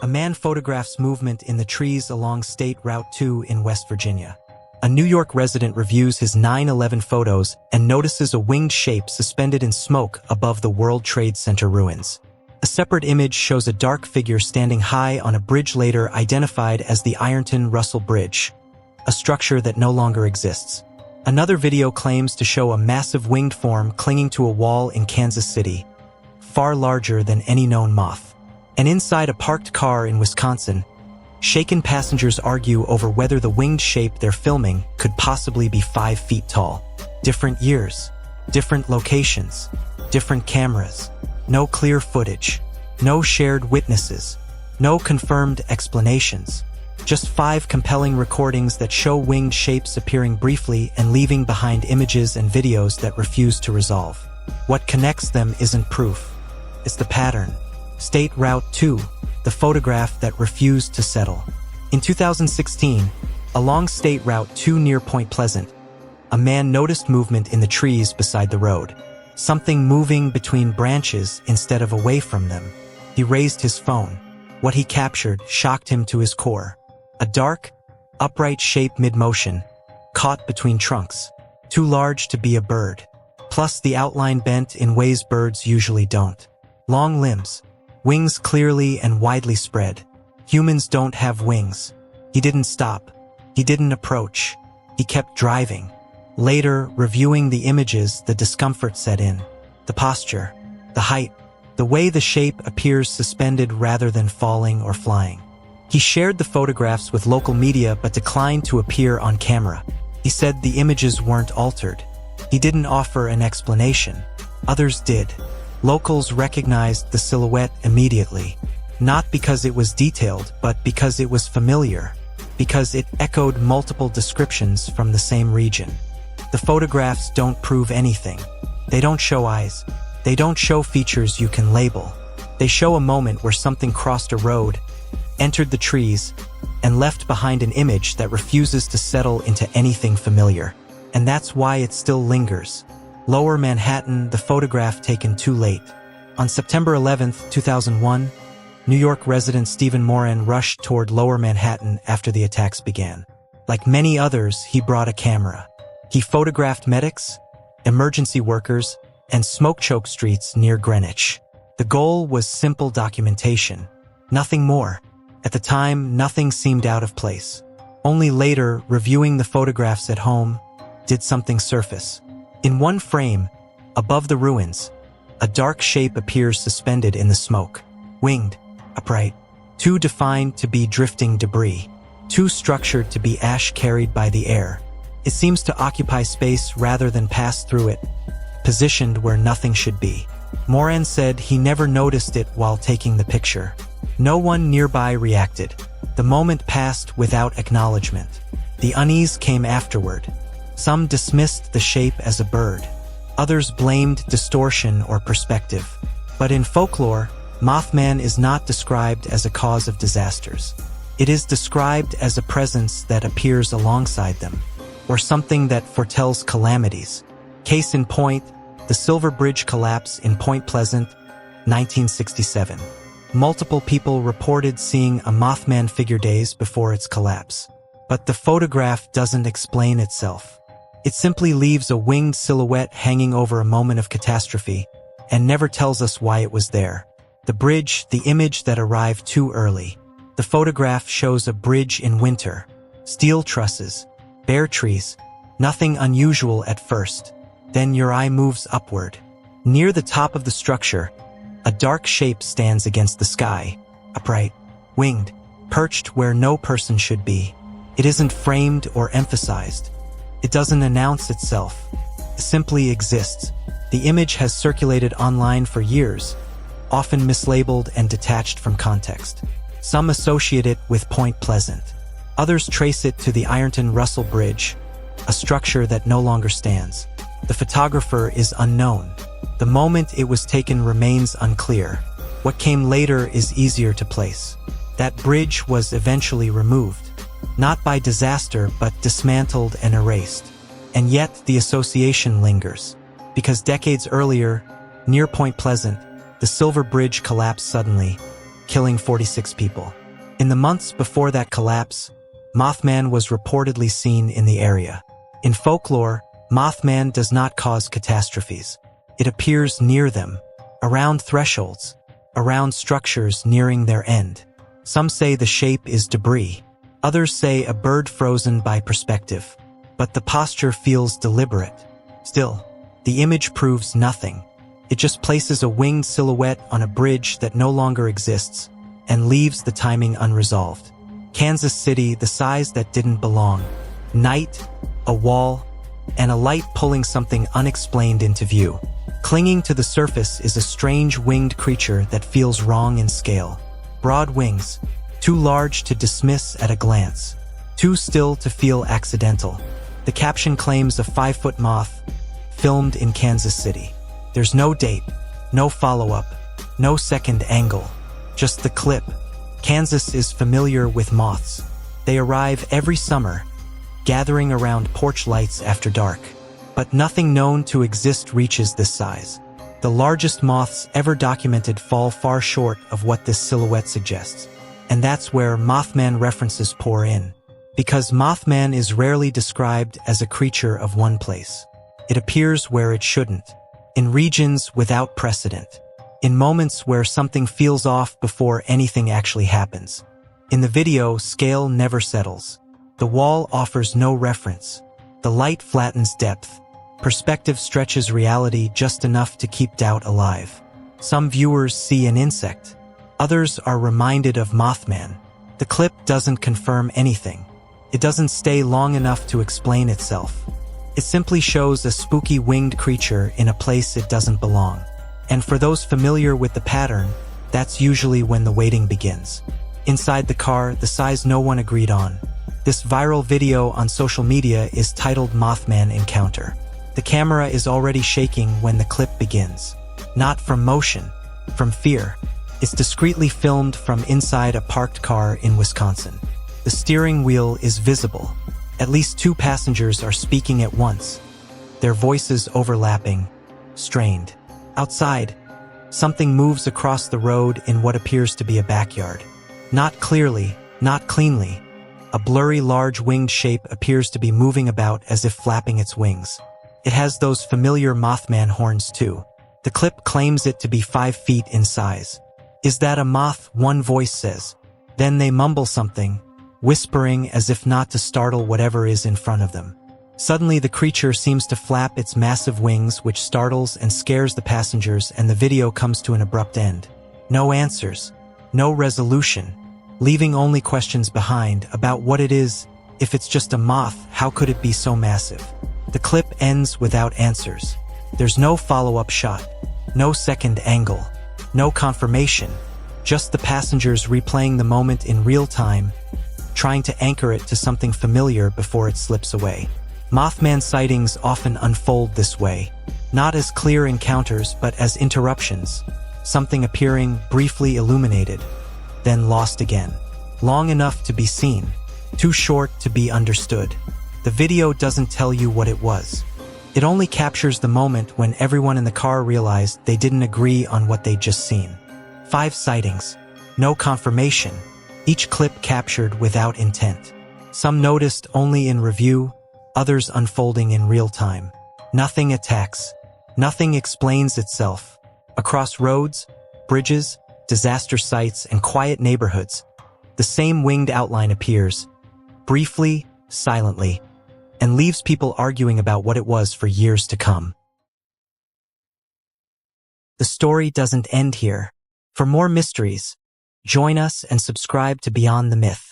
A man photographs movement in the trees along State Route 2 in West Virginia. A New York resident reviews his 9/11 photos and notices a winged shape suspended in smoke above the World Trade Center ruins. A separate image shows a dark figure standing high on a bridge later identified as the Ironton Russell Bridge, a structure that no longer exists. Another video claims to show a massive winged form clinging to a wall in Kansas City, far larger than any known moth. And inside a parked car in Wisconsin, shaken passengers argue over whether the winged shape they're filming could possibly be 5 feet tall. Different years, different locations, different cameras, no clear footage, no shared witnesses, no confirmed explanations. Just 5 compelling recordings that show winged shapes appearing briefly and leaving behind images and videos that refuse to resolve. What connects them isn't proof. It's the pattern. State Route 2, the photograph that refused to settle. In 2016, along State Route 2 near Point Pleasant, a man noticed movement in the trees beside the road. Something moving between branches instead of away from them. He raised his phone. What he captured shocked him to his core. A dark, upright shape mid-motion, caught between trunks, too large to be a bird. Plus the outline bent in ways birds usually don't. Long limbs, wings clearly and widely spread. Humans don't have wings. He didn't stop. He didn't approach. He kept driving. Later, reviewing the images, the discomfort set in. The posture, the height, the way the shape appears suspended rather than falling or flying. He shared the photographs with local media but declined to appear on camera. He said the images weren't altered. He didn't offer an explanation. Others did. Locals recognized the silhouette immediately, not because it was detailed, but because it was familiar, because it echoed multiple descriptions from the same region. The photographs don't prove anything. They don't show eyes. They don't show features you can label. They show a moment where something crossed a road, entered the trees, and left behind an image that refuses to settle into anything familiar. And that's why it still lingers. Lower Manhattan, the photograph taken too late. On September 11, 2001, New York resident Stephen Moran rushed toward Lower Manhattan after the attacks began. Like many others, he brought a camera. He photographed medics, emergency workers, and smoke-choked streets near Greenwich. The goal was simple documentation. Nothing more. At the time, nothing seemed out of place. Only later, reviewing the photographs at home, did something surface. In one frame, above the ruins, a dark shape appears suspended in the smoke. Winged, upright, too defined to be drifting debris, too structured to be ash carried by the air. It seems to occupy space rather than pass through it, positioned where nothing should be. Moran said he never noticed it while taking the picture. No one nearby reacted. The moment passed without acknowledgement. The unease came afterward. Some dismissed the shape as a bird. Others blamed distortion or perspective. But in folklore, Mothman is not described as a cause of disasters. It is described as a presence that appears alongside them, or something that foretells calamities. Case in point, the Silver Bridge collapse in Point Pleasant, 1967. Multiple people reported seeing a Mothman figure days before its collapse. But the photograph doesn't explain itself. It simply leaves a winged silhouette hanging over a moment of catastrophe, and never tells us why it was there. The bridge, the image that arrived too early. The photograph shows a bridge in winter. Steel trusses, bare trees, nothing unusual at first. Then your eye moves upward. Near the top of the structure, a dark shape stands against the sky, upright, winged, perched where no person should be. It isn't framed or emphasized. It doesn't announce itself. It simply exists. The image has circulated online for years, often mislabeled and detached from context. Some associate it with Point Pleasant. Others trace it to the Ironton Russell Bridge, a structure that no longer stands. The photographer is unknown. The moment it was taken remains unclear. What came later is easier to place. That bridge was eventually removed. Not by disaster, but dismantled and erased. And yet the association lingers. Because decades earlier, near Point Pleasant, the Silver Bridge collapsed suddenly, killing 46 people. In the months before that collapse, Mothman was reportedly seen in the area. In folklore, Mothman does not cause catastrophes. It appears near them, around thresholds, around structures nearing their end. Some say the shape is debris. Others say a bird frozen by perspective. But the posture feels deliberate. Still, the image proves nothing. It just places a winged silhouette on a bridge that no longer exists and leaves the timing unresolved. Kansas City, the size that didn't belong. Night, a wall, and a light pulling something unexplained into view. Clinging to the surface is a strange winged creature that feels wrong in scale. Broad wings, too large to dismiss at a glance, too still to feel accidental. The caption claims a 5-foot moth, filmed in Kansas City. There's no date, no follow-up, no second angle, just the clip. Kansas is familiar with moths. They arrive every summer, gathering around porch lights after dark. But nothing known to exist reaches this size. The largest moths ever documented fall far short of what this silhouette suggests. And that's where Mothman references pour in. Because Mothman is rarely described as a creature of one place. It appears where it shouldn't, in regions without precedent, in moments where something feels off before anything actually happens. In the video, scale never settles. The wall offers no reference. The light flattens depth. Perspective stretches reality just enough to keep doubt alive. Some viewers see an insect. Others are reminded of Mothman. The clip doesn't confirm anything. It doesn't stay long enough to explain itself. It simply shows a spooky winged creature in a place it doesn't belong. And for those familiar with the pattern, that's usually when the waiting begins. Inside the car, the size no one agreed on. This viral video on social media is titled Mothman Encounter. The camera is already shaking when the clip begins. Not from motion, from fear. It's discreetly filmed from inside a parked car in Wisconsin. The steering wheel is visible. At least 2 passengers are speaking at once, their voices overlapping, strained. Outside, something moves across the road in what appears to be a backyard. Not clearly, not cleanly. A blurry large winged shape appears to be moving about as if flapping its wings. It has those familiar Mothman horns too. The clip claims it to be 5 feet in size. Is that a moth? One voice says. Then they mumble something, whispering as if not to startle whatever is in front of them. Suddenly the creature seems to flap its massive wings, which startles and scares the passengers, and the video comes to an abrupt end. No answers, no resolution, leaving only questions behind about what it is. If it's just a moth, how could it be so massive? The clip ends without answers. There's no follow-up shot, no second angle, no confirmation, just the passengers replaying the moment in real time, trying to anchor it to something familiar before it slips away. Mothman sightings often unfold this way, not as clear encounters but as interruptions, something appearing briefly illuminated, then lost again. Long enough to be seen, too short to be understood. The video doesn't tell you what it was. It only captures the moment when everyone in the car realized they didn't agree on what they'd just seen. 5 sightings, no confirmation, each clip captured without intent. Some noticed only in review, others unfolding in real time. Nothing attacks, nothing explains itself. Across roads, bridges, disaster sites, and quiet neighborhoods, the same winged outline appears, briefly, silently, and leaves people arguing about what it was for years to come. The story doesn't end here. For more mysteries, join us and subscribe to Beyond the Myth.